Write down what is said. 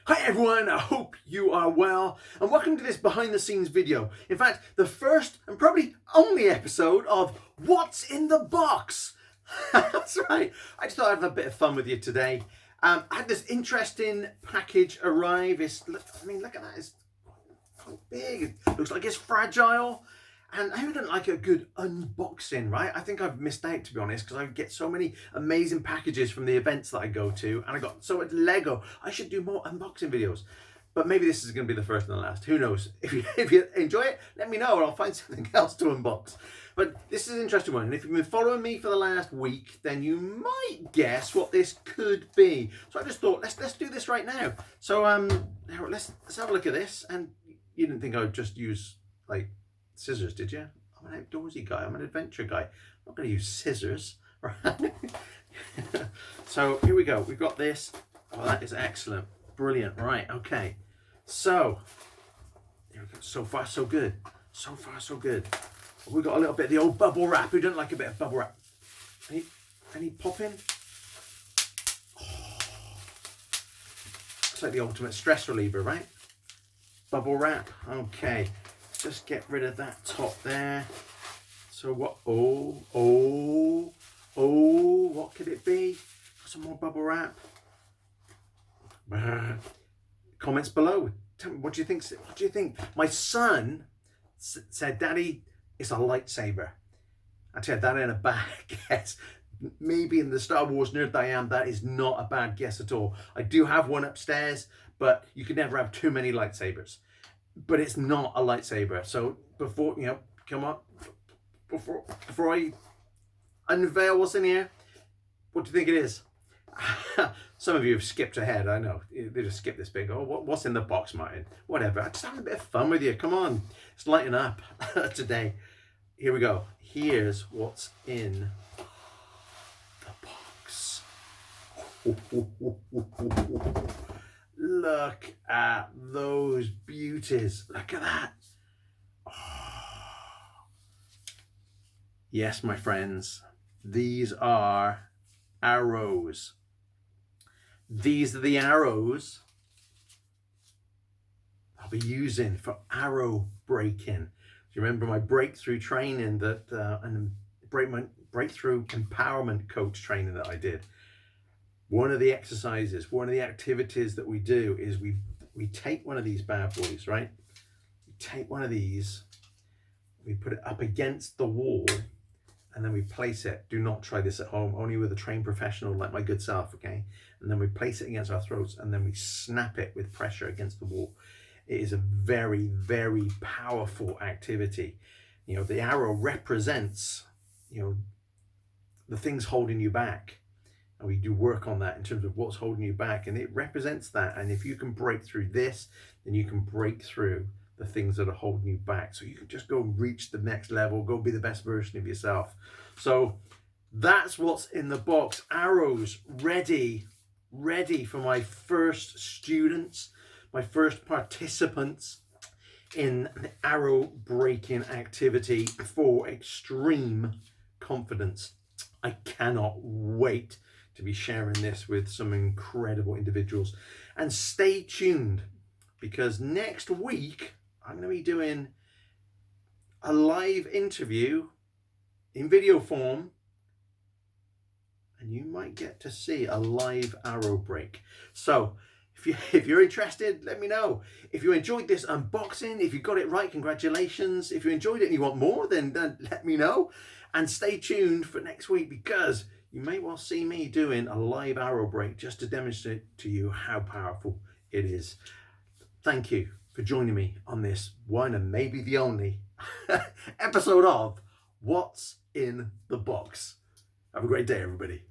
Hi everyone, I hope you are well and welcome to this behind the scenes video. In fact, the first and probably only episode of What's in the Box. That's right, I just thought I'd have a bit of fun with you today. I had this interesting package arrive. Look at that, it's quite big. It looks like it's fragile. And who doesn't like a good unboxing, right? I think I've missed out, to be honest, because I get so many amazing packages from the events that I go to, and I got so much Lego. I should do more unboxing videos. But maybe this is going to be the first and the last. Who knows? If you enjoy it, let me know, and I'll find something else to unbox. But this is an interesting one, and if you've been following me for the last week, then you might guess what this could be. So I just thought, let's do this right now. So let's have a look at this. And you didn't think I would just use like scissors, did you? I'm an outdoorsy guy. I'm an adventure guy. I'm not going to use scissors, right? So here we go. We've got this. Oh, that is excellent. Brilliant. Right. Okay. So here we go. So far, so good. So far, so good. We've got a little bit of the old bubble wrap. Who doesn't like a bit of bubble wrap? Any popping? Oh, it's like the ultimate stress reliever, right? Bubble wrap. Okay. Just get rid of that top there. So what? Oh, what could it be? Some more bubble wrap. Comments below. Tell me, what do you think? What do you think? My son said, "Daddy, it's a lightsaber." I tell you, that ain't a bad guess. Maybe in the Star Wars nerd that I am, that is not a bad guess at all. I do have one upstairs, but you can never have too many lightsabers. But it's not a lightsaber. So before, come on, before I unveil what's in here, what do you think it is? Some of you have skipped ahead, I know. They just skip this big. Oh, what's in the box, Martin? Whatever. I'm just having a bit of fun with you. Come on, let's lighten up today. Here we go. Here's what's in the box. Look at those beauties. Look at that. Oh. Yes, my friends, these are arrows. These are the arrows I'll be using for arrow breaking. Do you remember my breakthrough training and breakthrough empowerment coach training that I did? One of the exercises, one of the activities that we do is we take one of these bad boys, right? We take one of these, we put it up against the wall, and then we place it. Do not try this at home, only with a trained professional like my good self, okay? And then we place it against our throats, and then we snap it with pressure against the wall. It is a very, very powerful activity. The arrow represents, the things holding you back. And we do work on that in terms of what's holding you back, and it represents that. And if you can break through this, then you can break through the things that are holding you back. So you can just go reach the next level, go be the best version of yourself. So that's what's in the box. Arrows ready for my first students, my first participants in an arrow breaking activity for extreme confidence. I cannot wait to be sharing this with some incredible individuals. And stay tuned, because next week I'm going to be doing a live interview in video form, and you might get to see a live arrow break. So if you're interested, let me know. If you enjoyed this unboxing, if you got it right, congratulations. If you enjoyed it and you want more, then let me know. And stay tuned for next week, because you may well see me doing a live arrow break just to demonstrate to you how powerful it is. Thank you for joining me on this one and maybe the only episode of What's in the Box. Have a great day, everybody.